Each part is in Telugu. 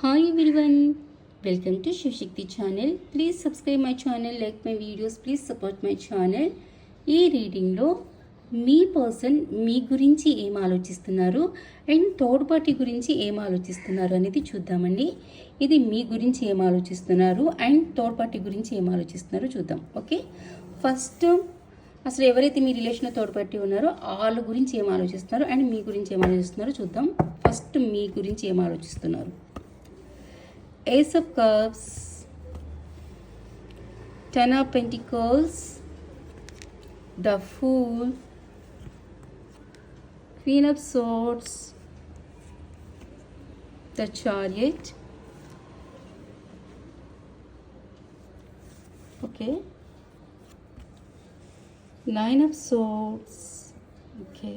Hi everyone, welcome to Shivshakti channel. Please subscribe my channel, like my videos, please support my channel. ఈ రీడింగ్లో మీ పర్సన్ మీ గురించి ఏం ఆలోచిస్తున్నారు అండ్ థర్డ్ పార్టీ గురించి ఏం ఆలోచిస్తున్నారు అనేది చూద్దామండి. ఇది మీ గురించి ఏం ఆలోచిస్తున్నారు అండ్ థర్డ్ పార్టీ గురించి ఏం ఆలోచిస్తున్నారో చూద్దాం. ఓకే, ఫస్ట్ అసలు ఎవరైతే మీ రిలేషన్లో థర్డ్ పార్టీ ఉన్నారో వాళ్ళ గురించి ఏం ఆలోచిస్తున్నారు అండ్ మీ గురించి ఏం ఆలోచిస్తున్నారో చూద్దాం. ఫస్ట్ మీ గురించి ఏం ఆలోచిస్తున్నారు. Ace of Cups, Ten of Pentacles, the Fool, Queen of Swords, the Chariot. Okay, Nine of Swords. Okay,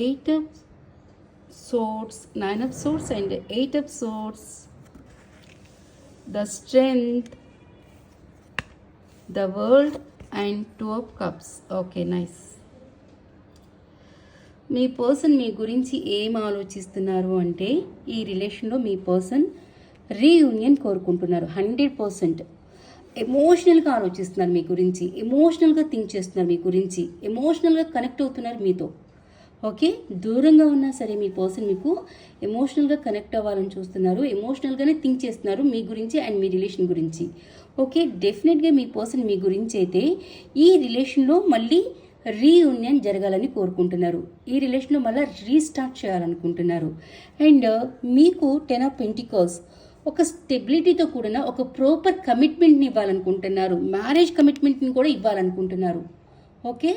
Eight of Swords, Nine of Swords and Eight of Swords, the Strength, the World and Two of Cups. Okay, nice. మీ పర్సన్ మీ గురించి ఏం ఆలోచిస్తున్నారు అంటే ఈ రిలేషన్లో మీ పర్సన్ రీయూనియన్ కోరుకుంటున్నారు. 100% ఎమోషనల్గా ఆలోచిస్తున్నారు మీ గురించి, ఎమోషనల్గా థింక్ చేస్తున్నారు మీ గురించి, ఎమోషనల్గా కనెక్ట్ అవుతున్నారు మీతో. ఓకే, దూరంగా ఉన్నా సరే మీ పర్సన్ మీకు ఎమోషనల్గా కనెక్ట్ అవ్వాలని చూస్తున్నారు, ఎమోషనల్గానే థింక్ చేస్తున్నారు మీ గురించి అండ్ మీ రిలేషన్ గురించి. ఓకే, డెఫినెట్గా మీ పర్సన్ మీ గురించి అయితే ఈ రిలేషన్లో మళ్ళీ రీయూనియన్ జరగాలని కోరుకుంటున్నారు, ఈ రిలేషన్లో మళ్ళీ రీస్టార్ట్ చేయాలనుకుంటున్నారు. అండ్ మీకు 10 of Pentacles ఒక స్టెబిలిటీతో కూడిన ఒక ప్రాపర్ కమిట్మెంట్ని ఇవ్వాలనుకుంటున్నారు, మ్యారేజ్ కమిట్మెంట్ని కూడా ఇవ్వాలనుకుంటున్నారు. ఓకే,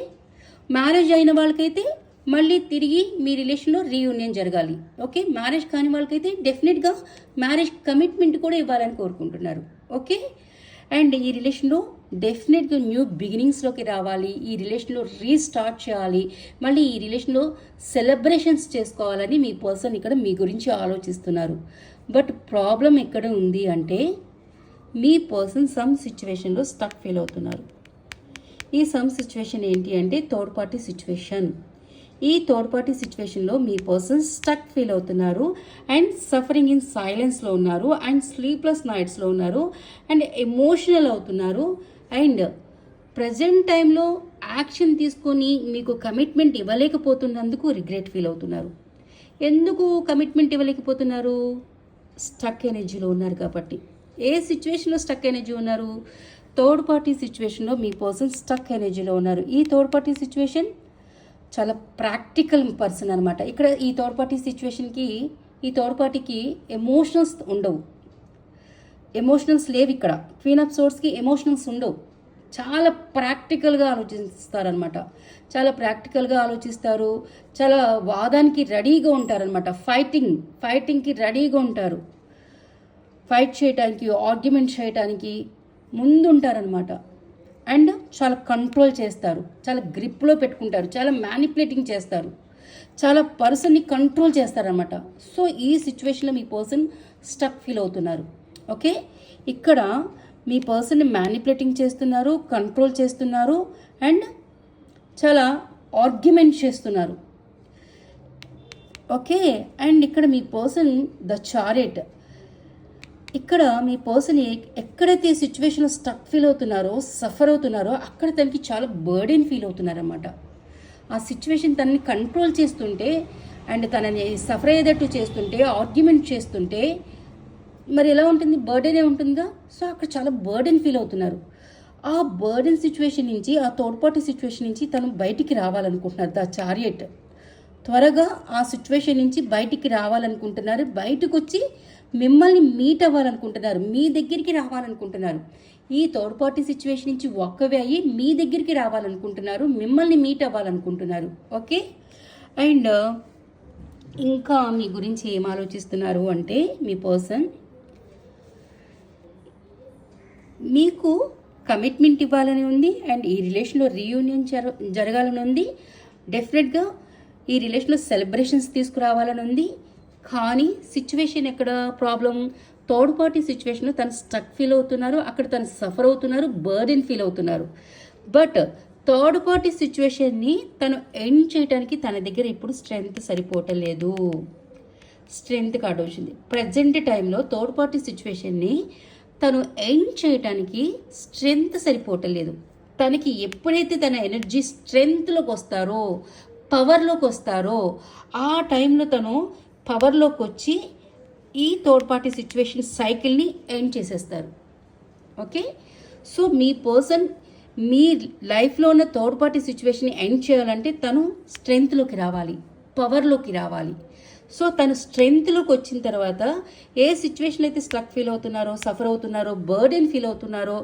మ్యారేజ్ అయిన వాళ్ళకైతే మళ్ళీ తిరిగి మీ రిలేషన్లో రీయూనియన్ జరగాలి. ఓకే, మ్యారేజ్ కాని వాళ్ళకైతే డెఫినెట్గా మ్యారేజ్ కమిట్మెంట్ కూడా ఇవ్వాలని కోరుకుంటున్నారు. ఓకే, అండ్ ఈ రిలేషన్లో డెఫినెట్గా న్యూ బిగినింగ్స్లోకి రావాలి, ఈ రిలేషన్లో రీస్టార్ట్ చేయాలి, మళ్ళీ ఈ రిలేషన్లో సెలబ్రేషన్స్ చేసుకోవాలని మీ పర్సన్ ఇక్కడ మీ గురించి ఆలోచిస్తున్నారు. బట్ ప్రాబ్లం ఎక్కడ ఉంది అంటే మీ పర్సన్ సమ్ సిచ్యువేషన్లో స్టక్ ఫీల్ అవుతున్నారు. ఈ సమ్ సిచ్యువేషన్ ఏంటి అంటే థర్డ్ పార్టీ సిచ్యువేషన్. ఈ థర్డ్ పార్టీ సిచ్యువేషన్లో మీ పర్సన్ స్టక్ ఫీల్ అవుతున్నారు అండ్ సఫరింగ్ ఇన్ సైలెన్స్లో ఉన్నారు అండ్ స్లీప్లెస్ నైట్స్లో ఉన్నారు అండ్ ఎమోషనల్ అవుతున్నారు అండ్ ప్రజెంట్ టైంలో యాక్షన్ తీసుకొని మీకు కమిట్మెంట్ ఇవ్వలేకపోతున్నందుకు రిగ్రెట్ ఫీల్ అవుతున్నారు. ఎందుకు కమిట్మెంట్ ఇవ్వలేకపోతున్నారు? స్టక్ ఎనర్జీలో ఉన్నారు కాబట్టి. ఏ సిచ్యువేషన్లో స్టక్ ఎనర్జీ ఉన్నారు? థర్డ్ పార్టీ సిచ్యువేషన్లో మీ పర్సన్ స్టక్ ఎనర్జీలో ఉన్నారు. ఈ థర్డ్ పార్టీ సిచ్యువేషన్ చాలా ప్రాక్టికల్ పర్సన్ అనమాట. ఇక్కడ ఈ థర్డ్ పార్టీ సిచ్యువేషన్కి ఈ థర్డ్ పార్టీకి ఎమోషనల్స్ ఉండవు, ఎమోషనల్స్ లేవు. ఇక్కడ క్వీన్ ఆఫ్ సోర్స్కి ఎమోషనల్స్ ఉండవు. చాలా ప్రాక్టికల్గా ఆలోచిస్తారనమాట, చాలా ప్రాక్టికల్గా ఆలోచిస్తారు, చాలా వాదానికి రెడీగా ఉంటారనమాట, ఫైటింగ్కి రెడీగా ఉంటారు, ఫైట్ చేయడానికి, ఆర్గ్యుమెంట్ చేయడానికి ముందుంటారనమాట. అండ్ చాలా కంట్రోల్ చేస్తారు, చాలా గ్రిప్లో పెట్టుకుంటారు, చాలా మ్యానిపులేటింగ్ చేస్తారు, చాలా పర్సన్ని కంట్రోల్ చేస్తారనమాట. సో ఈ సిచ్యువేషన్లో మీ పర్సన్ స్టక్ ఫీల్ అవుతున్నారు. ఓకే, ఇక్కడ మీ పర్సన్ని మ్యానిపులేటింగ్ చేస్తున్నారు, కంట్రోల్ చేస్తున్నారు అండ్ చాలా ఆర్గ్యుమెంట్ చేస్తున్నారు. ఓకే, అండ్ ఇక్కడ మీ పర్సన్ ద చారియట్. ఇక్కడ మీ పర్సన్ ఎక్కడైతే సిచ్యువేషన్లో స్టక్ ఫీల్ అవుతున్నారో, సఫర్ అవుతున్నారో అక్కడ తనకి చాలా బర్డెన్ ఫీల్ అవుతున్నారన్నమాట. ఆ సిచ్యువేషన్ తనని కంట్రోల్ చేస్తుంటే అండ్ తనని సఫర్ అయ్యేటట్టు చేస్తుంటే, ఆర్గ్యుమెంట్ చేస్తుంటే మరి ఎలా ఉంటుంది? బర్డెనే ఉంటుందిగా. సో అక్కడ చాలా బర్డెన్ ఫీల్ అవుతున్నారు. ఆ బర్డెన్ సిచ్యువేషన్ నుంచి, ఆ థర్డ్ పార్టీ సిచ్యువేషన్ నుంచి తను బయటికి రావాలనుకుంటున్నారు. ద చారియట్ త్వరగా ఆ సిచ్యువేషన్ నుంచి బయటికి రావాలనుకుంటున్నారు, బయటకు వచ్చి మిమ్మల్ని మీట్ అవ్వాలనుకుంటున్నారు, మీ దగ్గరికి రావాలనుకుంటున్నారు. ఈ థర్డ్ పార్టీ సిచ్యువేషన్ నుంచి ఒక్కవే అయ్యి మీ దగ్గరికి రావాలనుకుంటున్నారు, మిమ్మల్ని మీట్ అవ్వాలనుకుంటున్నారు. ఓకే, అండ్ ఇంకా మీ గురించి ఏం ఆలోచిస్తున్నారు అంటే మీ పర్సన్ మీకు కమిట్మెంట్ ఇవ్వాలని ఉంది అండ్ ఈ రిలేషన్లో రీయూనియన్ జరగాలని ఉంది. డెఫినెట్గా ఈ రిలేషన్లో సెలబ్రేషన్స్ తీసుకురావాలని ఉంది. కానీ సిచ్యువేషన్ ఎక్కడ ప్రాబ్లం? థర్డ్ పార్టీ సిచ్యువేషన్లో తను స్టక్ ఫీల్ అవుతున్నారు, అక్కడ తను సఫర్ అవుతున్నారు, బర్డెన్ ఫీల్ అవుతున్నారు. బట్ థర్డ్ పార్టీ సిచ్యువేషన్ని తను ఎండ్ చేయడానికి తన దగ్గర ఇప్పుడు స్ట్రెంగ్త్ సరిపోవటం లేదు. స్ట్రెంగ్త్ కార్డు వచ్చింది. ప్రజెంట్ టైంలో థర్డ్ పార్టీ సిచ్యువేషన్ని తను ఎండ్ చేయడానికి స్ట్రెంగ్త్ సరిపోవటం. తనకి ఎప్పుడైతే తన ఎనర్జీ స్ట్రెంగ్త్లోకి వస్తారో, పవర్లోకి వస్తారో, ఆ టైంలో తను పవర్లోకి వచ్చి ఈ థర్డ్ పార్టీ సిచ్యువేషన్ సైకిల్ని ఎండ్ చేసేస్తారు. ఓకే, సో మీ పర్సన్ మీ లైఫ్లో ఉన్న థర్డ్ పార్టీ సిచ్యువేషన్ని ఎండ్ చేయాలంటే తను స్ట్రెంగ్త్లోకి రావాలి, పవర్లోకి రావాలి. సో తను స్ట్రెంగ్త్లోకి వచ్చిన తర్వాత ఏ సిచ్యువేషన్ అయితే స్ట్రక్ ఫీల్ అవుతున్నారో, సఫర్ అవుతున్నారో, బర్డెన్ ఫీల్ అవుతున్నారో,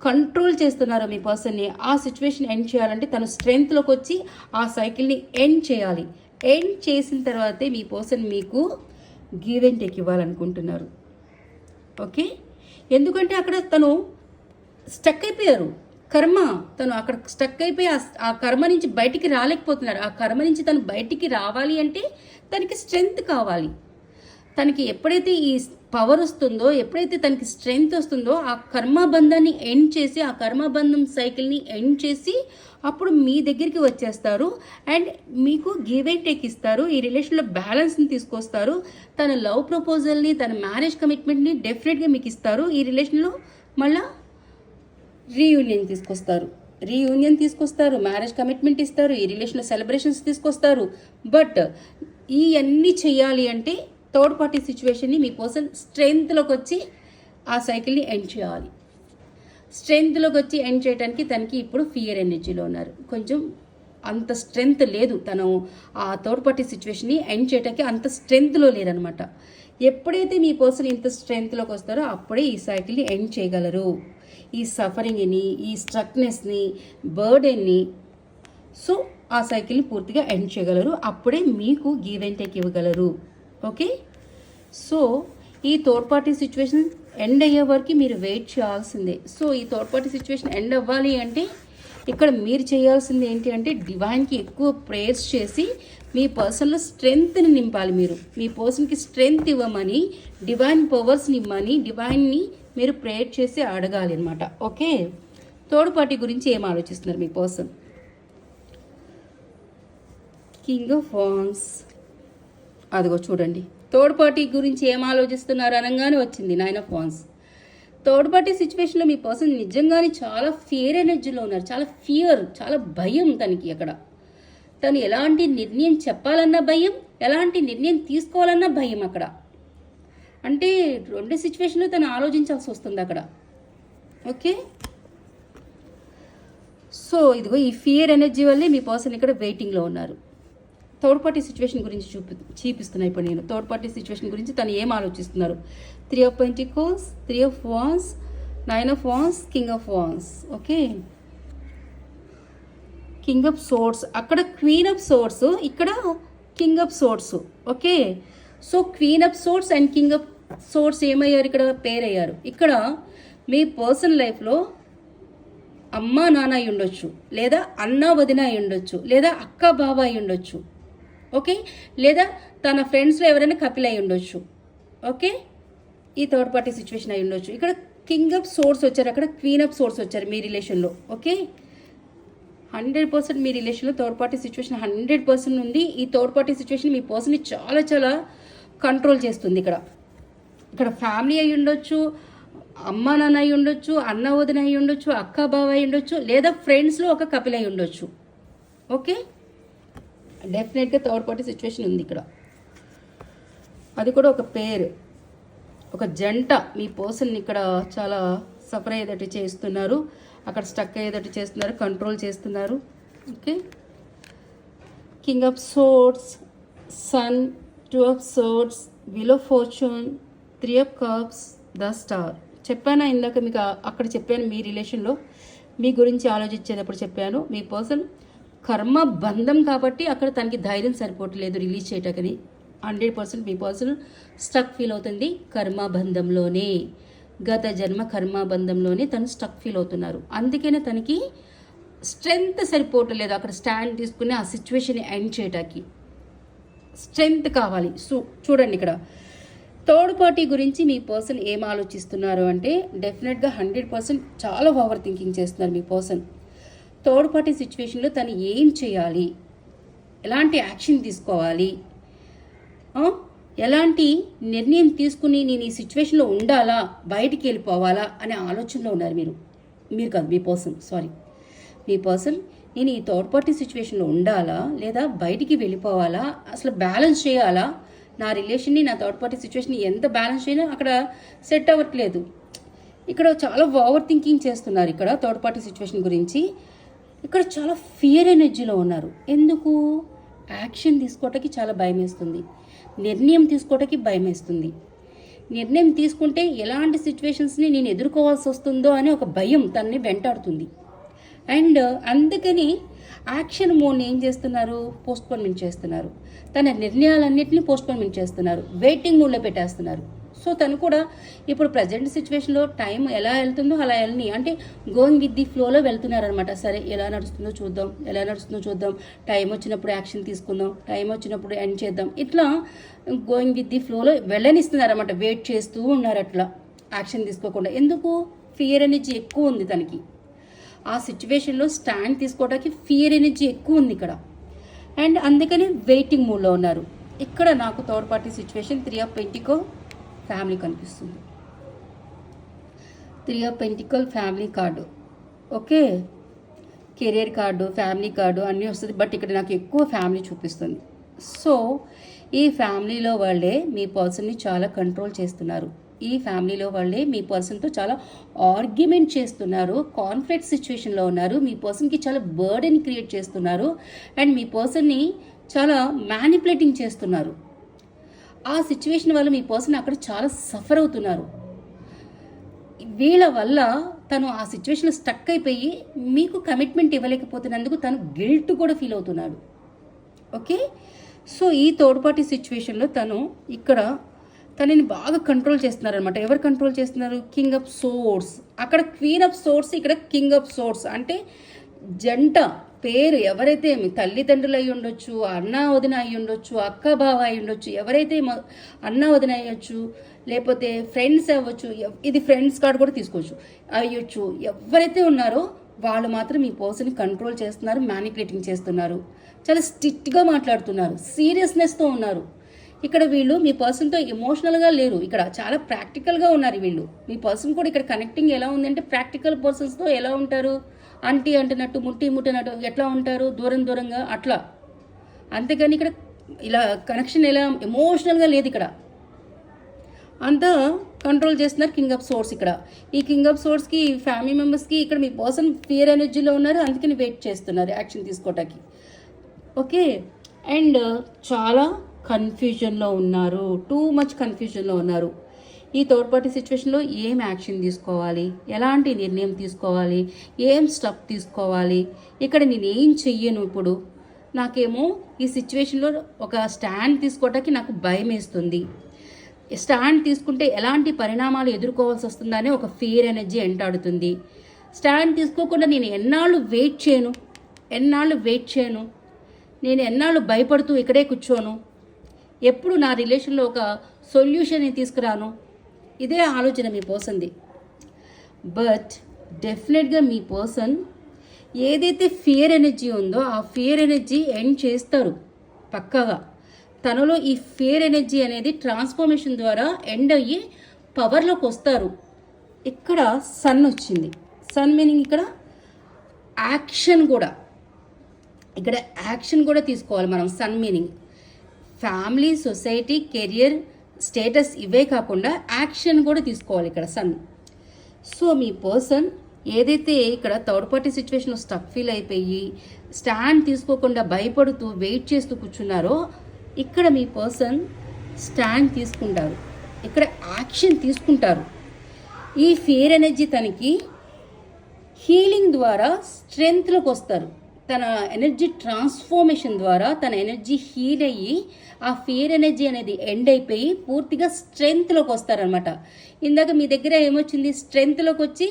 కంట్రోల్ చేస్తున్నారో మీ పర్సన్ని, ఆ సిచ్యువేషన్ ఎండ్ చేయాలంటే తను స్ట్రెంగ్త్లోకి వచ్చి ఆ సైకిల్ని ఎండ్ చేయాలి. ఎండ్ చేసిన తర్వాతే మీ పర్సన్ మీకు గివ్ అండ్ టేక్ ఇవ్వాలనుకుంటున్నారు. ఓకే, ఎందుకంటే అక్కడ తను స్టక్ అయిపోయారు. తను అక్కడ స్టక్ అయిపోయి ఆ కర్మ నుంచి బయటికి రాలేకపోతున్నారు. ఆ కర్మ నుంచి తను బయటికి రావాలి అంటే తనకి స్ట్రెంగ్త్ కావాలి. తనకి ఎప్పుడైతే ఈ పవర్ వస్తుందో, ఎప్పుడైతే తనకి స్ట్రెంగ్త్ వస్తుందో, ఆ కర్మబంధాన్ని ఎండ్ చేసి, ఆ కర్మబంధం సైకిల్ని ఎండ్ చేసి అప్పుడు మీ దగ్గరికి వచ్చేస్తారు అండ్ మీకు గివ్ అండ్ టేక్ ఇస్తారు. ఈ రిలేషన్లో బ్యాలెన్స్ని తీసుకొస్తారు. తన లవ్ ప్రపోజల్ని, తన మ్యారేజ్ కమిట్మెంట్ని డెఫినెట్గా మీకు ఇస్తారు. ఈ రిలేషన్లో మళ్ళీ రీయూనియన్ తీసుకొస్తారు, మ్యారేజ్ కమిట్మెంట్ ఇస్తారు, ఈ రిలేషన్లో సెలబ్రేషన్స్ తీసుకొస్తారు. బట్ ఇవన్నీ చేయాలి అంటే థర్డ్ పార్టీ సిచ్యువేషన్ని మీ పర్సన్ స్ట్రెంగ్త్లోకి వచ్చి ఆ సైకిల్ని ఎండ్ చేయాలి. స్ట్రెంగ్త్లోకి వచ్చి ఎండ్ చేయడానికి తనకి ఇప్పుడు ఫియర్ ఎనర్జీలో ఉన్నారు. కొంచెం అంత స్ట్రెంగ్త్ లేదు. తను ఆ థర్డ్ పార్టీ సిచ్యువేషన్ని ఎండ్ చేయడానికి అంత స్ట్రెంగ్త్లో లేరనమాట. ఎప్పుడైతే మీ పర్సన్ ఇంత స్ట్రెంగ్త్లోకి వస్తారో అప్పుడే ఈ సైకిల్ని ఎండ్ చేయగలరు. ఈ సఫరింగ్ని, ఈ స్ట్రక్నెస్ని, బర్డెన్ని, సో ఆ సైకిల్ని పూర్తిగా ఎండ్ చేయగలరు. అప్పుడే మీకు గివ్ అండ్ టేక్ ఇవ్వగలరు. ఓకే, సో ఈ థర్డ్ పార్టీ సిచ్యువేషన్ ఎండ్ అయ్యే వరకు మీరు వెయిట్ చేయాల్సిందే. సో ఈ థర్డ్ పార్టీ సిచ్యువేషన్ ఎండ్ అవ్వాలి అంటే ఇక్కడ మీరు చేయాల్సింది ఏంటి అంటే డివైన్కి ఎక్కువ ప్రేయర్స్ చేసి మీ పర్సన్లో స్ట్రెంగ్త్ని నింపాలి. మీరు మీ పర్సన్కి స్ట్రెంగ్త్ ఇవ్వమని, డివైన్ పవర్స్ని ఇవ్వమని డివైన్ని మీరు ప్రేయర్ చేసి అడగాలి అనమాట. ఓకే, థర్డ్ పార్టీ గురించి ఏం ఆలోచిస్తున్నారు మీ పర్సన్? కింగ్ ఆఫ్ వాండ్స్, అదిగో చూడండి. థర్డ్ పార్టీ గురించి ఏం ఆలోచిస్తున్నారు అనగానే వచ్చింది nine of wands. Third party సిచ్యువేషన్లో మీ పర్సన్ నిజంగానే చాలా ఫియర్ ఎనర్జీలో ఉన్నారు. చాలా భయం తనకి. అక్కడ తను ఎలాంటి నిర్ణయం చెప్పాలన్నా భయం, ఎలాంటి నిర్ణయం తీసుకోవాలన్నా భయం. అక్కడ అంటే రెండు సిచ్యువేషన్లో తను ఆలోచించాల్సి వస్తుంది అక్కడ. ఓకే, సో ఇదిగో ఈ ఫియర్ ఎనర్జీ వల్లే మీ పర్సన్ ఇక్కడ వెయిటింగ్లో ఉన్నారు. థర్డ్ పార్టీ సిచ్యువేషన్ గురించి చూపిస్తున్నాయి ఇప్పుడు నేను. థర్డ్ పార్టీ సిచ్యువేషన్ గురించి తను ఏం ఆలోచిస్తున్నారు? 3 of Pentacles, 3 of Wands, 9 of Wands, King of Wands. Okay, king of swords, అక్కడ క్వీన్ ఆఫ్ సోర్డ్స్, ఇక్కడ king of swords. Okay, so queen of swords and king of swords ఏమయ్యారు? ఇక్కడ పేర్ అయ్యారు. ఇక్కడ మీ పర్సన్ లైఫ్లో అమ్మ నాన్న అయి ఉండొచ్చు, లేదా అన్న వదిన అయి ఉండొచ్చు, లేదా అక్క బావ అయి ఉండొచ్చు. ఓకే, లేదా తన ఫ్రెండ్స్లో ఎవరైనా కపిల్ అయి ఉండొచ్చు. ఓకే, ఈ థర్డ్ పార్టీ సిచ్యువేషన్ అయి ఉండొచ్చు. ఇక్కడ కింగ్ ఆఫ్ సోర్స్ వచ్చారు, అక్కడ క్వీన్ ఆఫ్ సోర్స్ వచ్చారు మీ రిలేషన్లో. ఓకే, 100% మీ రిలేషన్లో థర్డ్ పార్టీ సిచ్యువేషన్ 100% ఉంది. ఈ థర్డ్ పార్టీ సిచ్యువేషన్ మీ పర్సన్ని చాలా కంట్రోల్ చేస్తుంది. ఇక్కడ ఫ్యామిలీ అయి ఉండొచ్చు, అమ్మ నాన్న అయి ఉండొచ్చు, అన్న వదిన అయి ఉండొచ్చు, అక్క బావ అయి ఉండొచ్చు, లేదా ఫ్రెండ్స్లో ఒక కపిల్ అయి ఉండొచ్చు. ఓకే, డెఫినెట్గా థర్డ్ పార్టీ సిచ్యువేషన్ ఉంది ఇక్కడ. అది కూడా ఒక పేరు, ఒక జంట మీ పర్సన్ ఇక్కడ చాలా సఫర్ అయ్యేటట్టు చేస్తున్నారు, అక్కడ స్టక్ అయ్యేటట్టు చేస్తున్నారు, కంట్రోల్ చేస్తున్నారు. Okay, king of swords, sun, 2 of swords, wheel of fortune, 3 of cups, the star. చెప్పానా ఇందాక మీకు? అక్కడ చెప్పాను మీ రిలేషన్లో మీ గురించి ఆలోచించేటప్పుడు చెప్పాను. మీ పర్సన్ కర్మ బంధం కాబట్టి అక్కడ తనకి ధైర్యం సరిపోవట్లేదు రిలీజ్ చేయటానికి. 100% మీ పర్సన్ స్టక్ ఫీల్ అవుతుంది కర్మబంధంలోనే, గత జన్మ కర్మబంధంలోనే తను స్టక్ ఫీల్ అవుతున్నారు. అందుకనే తనకి స్ట్రెంగ్త్ సరిపోవట్లేదు అక్కడ స్టాండ్ తీసుకుని ఆ సిచ్యువేషన్ ఎండ్ చేయటానికి. స్ట్రెంగ్త్ కావాలి. సో చూడండి, ఇక్కడ థర్డ్ పార్టీ గురించి మీ పర్సన్ ఏం ఆలోచిస్తున్నారు అంటే డెఫినెట్గా 100% చాలా ఓవర్ థింకింగ్ చేస్తున్నారు మీ పర్సన్. థర్డ్ పార్టీ సిచ్యువేషన్లో తను ఏం చేయాలి, ఎలాంటి యాక్షన్ తీసుకోవాలి, ఎలాంటి నిర్ణయం తీసుకుని నేను ఈ సిచ్యువేషన్లో ఉండాలా, బయటికి వెళ్ళిపోవాలా అనే ఆలోచనలో ఉన్నారు మీరు కాదు, మీ పర్సన్ నేను ఈ థర్డ్ పార్టీ సిచ్యువేషన్లో ఉండాలా లేదా బయటికి వెళ్ళిపోవాలా, అసలు బ్యాలెన్స్ చేయాలా, నా రిలేషన్ని నా థర్డ్ పార్టీ సిచ్యువేషన్ ఎంత బ్యాలెన్స్ చేయనా అక్కడ సెట్ అవ్వట్లేదు. ఇక్కడ చాలా ఓవర్ థింకింగ్ చేస్తున్నారు. ఇక్కడ థర్డ్ పార్టీ సిచ్యువేషన్ గురించి ఇక్కడ చాలా ఫియర్ ఎనర్జీలో ఉన్నారు. ఎందుకు? యాక్షన్ తీసుకోవటానికి చాలా భయం వేస్తుంది, నిర్ణయం తీసుకోవటానికి భయం వేస్తుంది. నిర్ణయం తీసుకుంటే ఎలాంటి సిచ్యువేషన్స్ని నేను ఎదుర్కోవాల్సి వస్తుందో అనే ఒక భయం తనని వెంటాడుతుంది. అండ్ అందుకని యాక్షన్ మోడ్ని ఏం చేస్తున్నారు? పోస్ట్పోన్మెంట్ చేస్తున్నారు. తన నిర్ణయాలన్నింటినీ పోస్ట్పోన్మెంట్ చేస్తున్నారు, వెయిటింగ్ మోడ్లో పెట్టేస్తున్నారు. సో తను కూడా ఇప్పుడు ప్రజెంట్ సిచ్యువేషన్లో టైం ఎలా వెళ్తుందో అలా వెళ్ళని, అంటే గోయింగ్ విత్ ది ఫ్లోలో వెళ్తున్నారనమాట. సరే ఎలా నడుస్తుందో చూద్దాం, టైం వచ్చినప్పుడు యాక్షన్ తీసుకుందాం, టైం వచ్చినప్పుడు ఎండ్ చేద్దాం, ఇట్లా గోయింగ్ విత్ ది ఫ్లోలో వెళ్ళనిస్తున్నారన్నమాట. వెయిట్ చేస్తూ ఉన్నారు అట్లా యాక్షన్ తీసుకోకుండా. ఎందుకు? ఫియర్ ఎనర్జీ ఎక్కువ ఉంది తనకి. ఆ సిచ్యువేషన్లో స్టాండ్ తీసుకోవడానికి ఫియర్ ఎనర్జీ ఎక్కువ ఉంది ఇక్కడ. అండ్ అందుకని వెయిటింగ్ మూడ్లో ఉన్నారు. ఇక్కడ నాకు third party situation 3 of pentacle family కనిపిస్తుంది. 3 of pentacle family card, okay, career card, family card అన్నీ వస్తుంది. బట్ ఇక్కడ నాకు ఎక్కువ ఫ్యామిలీ చూపిస్తుంది. సో ఈ ఫ్యామిలీలో వాళ్ళే మీ పర్సన్ని చాలా కంట్రోల్ చేస్తున్నారు. ఈ ఫ్యామిలీలో వాళ్ళే మీ పర్సన్తో చాలా ఆర్గ్యుమెంట్ చేస్తున్నారు, కాన్ఫ్లిక్ట్ సిచ్యువేషన్లో ఉన్నారు. మీ పర్సన్కి చాలా బర్డెన్ క్రియేట్ చేస్తున్నారు. అండ్ మీ పర్సన్ని చాలా మ్యానిపులేటింగ్ చేస్తున్నారు. ఆ సిచ్యువేషన్ వల్ల మీ పర్సన్ అక్కడ చాలా సఫర్ అవుతున్నారు. వీళ్ళ వల్ల తను ఆ సిచ్యువేషన్లో స్టక్ అయిపోయి మీకు కమిట్మెంట్ ఇవ్వలేకపోతున్నందుకు తను గిల్ట్ కూడా ఫీల్ అవుతున్నాడు. ఓకే, సో ఈ థర్డ్ పార్టీ సిచ్యువేషన్లో తను ఇక్కడ తనని బాగా కంట్రోల్ చేస్తున్నారు అనమాట. ఎవరు కంట్రోల్ చేస్తున్నారు? కింగ్ ఆఫ్ సోర్స్, అక్కడ క్వీన్ ఆఫ్ సోర్స్, ఇక్కడ కింగ్ ఆఫ్ సోర్స్. అంటే జంట పేరు ఎవరైతే మీ తల్లిదండ్రులు అయి ఉండొచ్చు, అన్న వదిన అయి ఉండొచ్చు, అక్క బావ అయి ఉండొచ్చు, ఎవరైతే అన్న వదిన అయ్యొచ్చు, లేకపోతే ఫ్రెండ్స్ అవ్వచ్చు, ఇది ఫ్రెండ్స్ కార్డు కూడా తీసుకోవచ్చు, అయ్యొచ్చు. ఎవరైతే ఉన్నారో వాళ్ళు మాత్రం మీ పర్సన్ని కంట్రోల్ చేస్తున్నారు, మ్యానిపులేటింగ్ చేస్తున్నారు, చాలా స్ట్రిక్ట్గా మాట్లాడుతున్నారు, సీరియస్నెస్తో ఉన్నారు. ఇక్కడ వీళ్ళు మీ పర్సన్తో ఎమోషనల్గా లేరు, ఇక్కడ చాలా ప్రాక్టికల్గా ఉన్నారు వీళ్ళు. మీ పర్సన్ కూడా ఇక్కడ కనెక్టింగ్ ఎలా ఉందంటే ప్రాక్టికల్ పర్సన్స్తో ఎలా ఉంటారు? అంటీ అంటున్నట్టు, ముట్టినట్టు ఎట్లా ఉంటారు? దూరంగా అట్లా. అంతేగాని ఇక్కడ ఇలా కనెక్షన్ ఎలా ఎమోషనల్గా లేదు. ఇక్కడ అంతా కంట్రోల్ చేస్తున్నారు కింగ్ ఆఫ్ సోర్స్. ఇక్కడ ఈ కింగ్ ఆఫ్ సోర్స్కి ఫ్యామిలీ మెంబర్స్కి ఇక్కడ మీ పర్సన్ ఫియర్ ఎనర్జీలో ఉన్నారు, అందుకని వెయిట్ చేస్తున్నారు యాక్షన్ తీసుకోవటానికి. ఓకే, అండ్ చాలా కన్ఫ్యూజన్లో ఉన్నారు, టూ మచ్ కన్ఫ్యూజన్లో ఉన్నారు. ఈ థర్డ్ పార్టీ సిచ్యువేషన్లో ఏం యాక్షన్ తీసుకోవాలి, ఎలాంటి నిర్ణయం తీసుకోవాలి, ఏం స్టెప్ తీసుకోవాలి, ఇక్కడ నేను ఏం చెయ్యను. ఇప్పుడు నాకేమో ఈ సిచ్యువేషన్లో ఒక స్టాండ్ తీసుకోవటానికి నాకు భయం వేస్తుంది. స్టాండ్ తీసుకుంటే ఎలాంటి పరిణామాలు ఎదుర్కోవాల్సి వస్తుందని ఒక ఫియర్ ఎనర్జీ వెంటాడుతుంది. స్టాండ్ తీసుకోకుండా నేను ఎన్నాళ్ళు వెయిట్ చేయను, నేను ఎన్నాళ్ళు భయపడుతూ ఇక్కడే కూర్చోను, ఎప్పుడు నా రిలేషన్లో ఒక సొల్యూషన్ తీసుకురాను, ఇదే ఆలోచన మీ పర్సన్ది. బట్ డెఫినెట్గా మీ పర్సన్ ఏదైతే ఫియర్ ఎనర్జీ ఉందో ఆ ఫియర్ ఎనర్జీ ఎండ్ చేస్తారు పక్కాగా. తనలో ఈ ఫియర్ ఎనర్జీ అనేది ట్రాన్స్ఫర్మేషన్ ద్వారా ఎండ్ అయ్యి పవర్లోకి వస్తారు. ఇక్కడ సన్ వచ్చింది, సన్ మీనింగ్ ఇక్కడ యాక్షన్ కూడా తీసుకోవాలి మనం. Sun meaning family, society, career, status ఇవే కాకుండా యాక్షన్ కూడా తీసుకోవాలి ఇక్కడ సన్. సో మీ పర్సన్ ఏదైతే ఇక్కడ థర్డ్ పార్టీ సిచ్యువేషన్లో స్టక్ ఫీల్ అయిపోయి స్టాండ్ తీసుకోకుండా భయపడుతూ వెయిట్ చేస్తూ కూర్చున్నారో ఇక్కడ మీ పర్సన్ స్టాండ్ తీసుకుంటారు, ఇక్కడ యాక్షన్ తీసుకుంటారు. ఈ ఫియర్ ఎనర్జీ తనకి హీలింగ్ ద్వారా స్ట్రెంగ్త్లోకి వస్తారు. తన ఎనర్జీ ట్రాన్స్ఫర్మేషన్ ద్వారా తన ఎనర్జీ హీల్ అయ్యి ఆ ఫియర్ ఎనర్జీ అనేది ఎండ్ అయిపోయి పూర్తిగా స్ట్రెంగ్త్లోకి వస్తారనమాట. ఇందాక మీ దగ్గర ఏమొచ్చింది? స్ట్రెంగ్త్లోకి వచ్చి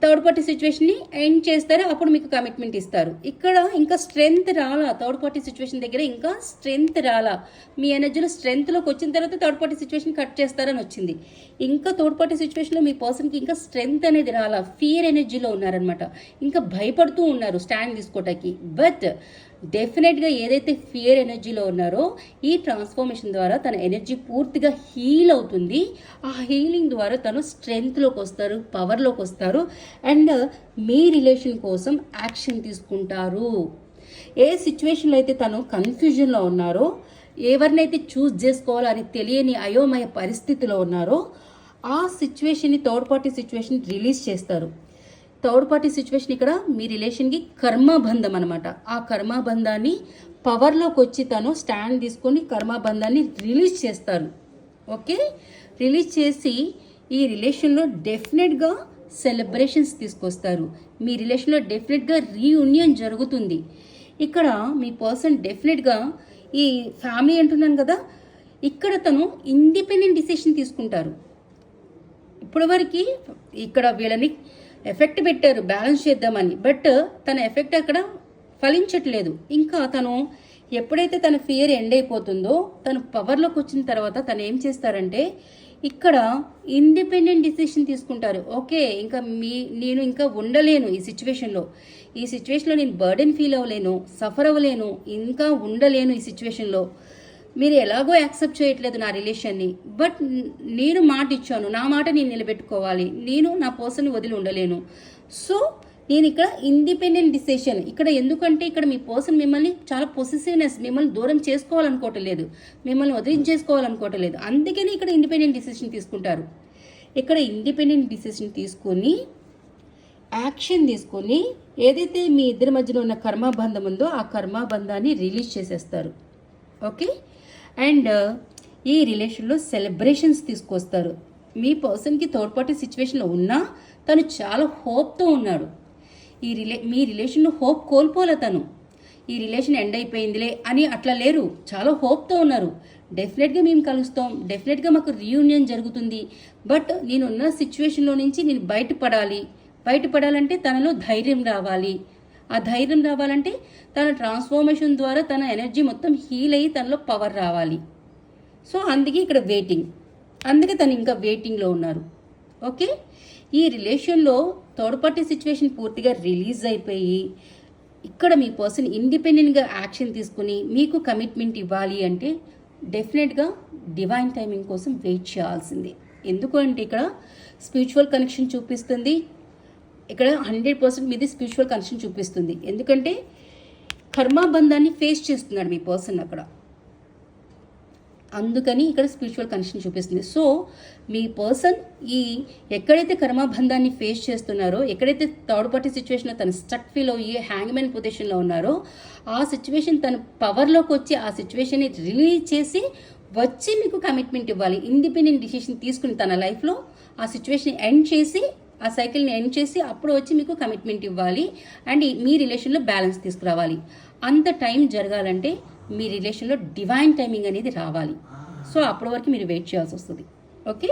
థర్డ్ పార్టీ సిచ్యువేషన్ని ఎండ్ చేస్తారు, అప్పుడు మీకు కమిట్మెంట్ ఇస్తారు. ఇక్కడ ఇంకా స్ట్రెంగ్త్ రాలా, థర్డ్ పార్టీ సిచ్యువేషన్ దగ్గర ఇంకా స్ట్రెంగ్త్ రాలా. మీ ఎనర్జీలో స్ట్రెంగ్త్లోకి వచ్చిన తర్వాత థర్డ్ పార్టీ సిచ్యువేషన్ కట్ చేస్తారని వచ్చింది. ఇంకా థర్డ్ పార్టీ సిచ్యువేషన్లో మీ పర్సన్కి ఇంకా స్ట్రెంగ్త్ అనేది రాలా, ఫియర్ ఎనర్జీలో ఉన్నారనమాట. ఇంకా భయపడుతూ ఉన్నారు స్టాండ్ తీసుకోవటానికి. బట్ డెఫినెట్గా ఏదైతే ఫియర్ ఎనర్జీలో ఉన్నారో ఈ ట్రాన్స్ఫర్మేషన్ ద్వారా తన ఎనర్జీ పూర్తిగా హీల్ అవుతుంది. ఆ హీలింగ్ ద్వారా తను స్ట్రెంగ్త్లోకి వస్తారు, పవర్లోకి వస్తారు అండ్ మీ రిలేషన్ కోసం యాక్షన్ తీసుకుంటారు. ఏ సిచ్యువేషన్లో అయితే తను కన్ఫ్యూజన్లో ఉన్నారో, ఎవరినైతే చూస్ చేసుకోవాలో అని తెలియని అయోమయ పరిస్థితిలో ఉన్నారో ఆ సిచ్యువేషన్ని, థర్డ్ పార్టీ సిచ్యువేషన్ రిలీజ్ చేస్తారు. థర్డ్ పార్టీ సిచ్యువేషన్ ఇక్కడ మీ రిలేషన్కి కర్మబంధం అనమాట. ఆ కర్మబంధాన్ని పవర్లోకి వచ్చి తను స్టాండ్ తీసుకొని కర్మబంధాన్ని రిలీజ్ చేస్తారు. ఓకే, రిలీజ్ చేసి ఈ రిలేషన్లో డెఫినెట్గా సెలబ్రేషన్స్ తీసుకొస్తారు. మీ రిలేషన్లో డెఫినెట్గా రీయూనియన్ జరుగుతుంది. ఇక్కడ మీ పర్సన్ డెఫినెట్గా ఈ ఫ్యామిలీ అంటున్నాను కదా, ఇక్కడ తను ఇండిపెండెంట్ డిసిషన్ తీసుకుంటారు. ఇప్పటివరకు ఇక్కడ వీళ్ళని ఎఫెక్ట్ పెట్టారు బ్యాలెన్స్ చేద్దామని, బట్ తన ఎఫెక్ట్ అక్కడ ఫలించట్లేదు. ఇంకా తను ఎప్పుడైతే తన ఫియర్ ఎండ్ అయిపోతుందో తను పవర్లోకి వచ్చిన తర్వాత తను ఏం చేస్తారంటే ఇక్కడ ఇండిపెండెంట్ డిసిషన్ తీసుకుంటారు. ఓకే, ఇంకా నేను ఇంకా ఉండలేను ఈ సిచ్యువేషన్లో నేను బర్డెన్ ఫీల్ అవ్వలేను, సఫర్ అవ్వలేను, ఇంకా ఉండలేను ఈ సిచ్యువేషన్లో. మీరు ఎలాగో యాక్సెప్ట్ చేయట్లేదు నా రిలేషన్ని, బట్ నేను మాట ఇచ్చాను, నా మాట నేను నిలబెట్టుకోవాలి, నేను నా పర్సన్ని వదిలి ఉండలేను. సో నేను ఇక్కడ ఇండిపెండెంట్ డిసిషన్ ఇక్కడ ఎందుకంటే ఇక్కడ మీ పర్సన్ మిమ్మల్ని చాలా పొసెసివ్నెస్, మిమ్మల్ని దూరం చేసుకోవాలనుకోవట్లేదు, మిమ్మల్ని వదిలించేసుకోవాలనుకోవట్లేదు. అందుకని ఇక్కడ ఇండిపెండెంట్ డిసిషన్ తీసుకుంటారు. ఇక్కడ ఇండిపెండెంట్ డిసిషన్ తీసుకొని యాక్షన్ తీసుకొని ఏదైతే మీ ఇద్దరి మధ్యలో ఉన్న కర్మబంధం ఉందో ఆ కర్మబంధాన్ని రిలీజ్ చేసేస్తారు. ఓకే, అండ్ ఈ రిలేషన్లో సెలబ్రేషన్స్ తీసుకొస్తారు. మీ పర్సన్కి థర్డ్ పార్టీ సిచ్యువేషన్లో ఉన్నా తను చాలా హోప్తో ఉన్నాడు. మీ రిలేషన్లో హోప్ కోల్పోలే తను. ఈ రిలేషన్ ఎండ్ అయిపోయిందిలే అని అట్లా లేరు, చాలా హోప్తో ఉన్నారు. డెఫినెట్గా మేము కలుస్తాం, డెఫినెట్గా మాకు రీయూనియన్ జరుగుతుంది, బట్ నేనున్న సిచ్యువేషన్లో నుంచి నేను బయటపడాలంటే తనలో ధైర్యం రావాలి. ఆ ధైర్యం రావాలంటే తన ట్రాన్స్ఫర్మేషన్ ద్వారా తన ఎనర్జీ మొత్తం హీల్ అయ్యి తనలో పవర్ రావాలి. సో అందుకే ఇక్కడ అందుకే తను ఇంకా వెయిటింగ్లో ఉన్నారు. ఓకే, ఈ రిలేషన్లో థర్డ్ పార్టీ సిచ్యువేషన్ పూర్తిగా రిలీజ్ అయిపోయి ఇక్కడ మీ పర్సన్ ఇండిపెండెంట్గా యాక్షన్ తీసుకుని మీకు కమిట్మెంట్ ఇవ్వాలి అంటే డెఫినెట్గా డివైన్ టైమింగ్ కోసం వెయిట్ చేయాల్సిందే. ఎందుకంటే ఇక్కడ స్పిరిచువల్ కనెక్షన్ చూపిస్తుంది, ఇక్కడ 100% మీది స్పిరిచువల్ కనెక్షన్ చూపిస్తుంది. ఎందుకంటే కర్మబంధాన్ని ఫేస్ చేస్తున్నాడు మీ పర్సన్ అక్కడ, అందుకని ఇక్కడ స్పిరిచువల్ కనెక్షన్ చూపిస్తుంది. సో మీ పర్సన్ ఎక్కడైతే కర్మబంధాన్ని ఫేస్ చేస్తున్నారో, ఎక్కడైతే థర్డ్ పార్టీ సిచ్యువేషన్లో తను స్టక్ ఫీల్ అయ్యి హ్యాంగ్మెన్ పొజిషన్లో ఉన్నారో ఆ సిచ్యువేషన్ తను పవర్లోకి వచ్చి ఆ సిచ్యువేషన్ని రిలీజ్ చేసి వచ్చి మీకు కమిట్మెంట్ ఇవ్వాలి. ఇండిపెండెంట్ డిసిషన్ తీసుకుని తన లైఫ్లో ఆ సిచ్యువేషన్ ఎండ్ చేసి, ఆ సైకిల్ని ఎండ్ చేసి అప్పుడు వచ్చి మీకు కమిట్మెంట్ ఇవ్వాలి అండ్ మీ రిలేషన్లో బ్యాలెన్స్ తీసుకురావాలి. అంత టైం జరగాలంటే మీ రిలేషన్లో డివైన్ టైమింగ్ అనేది రావాలి. సో అప్పటి వరకు మీరు వెయిట్ చేయాల్సి వస్తుంది. ఓకే.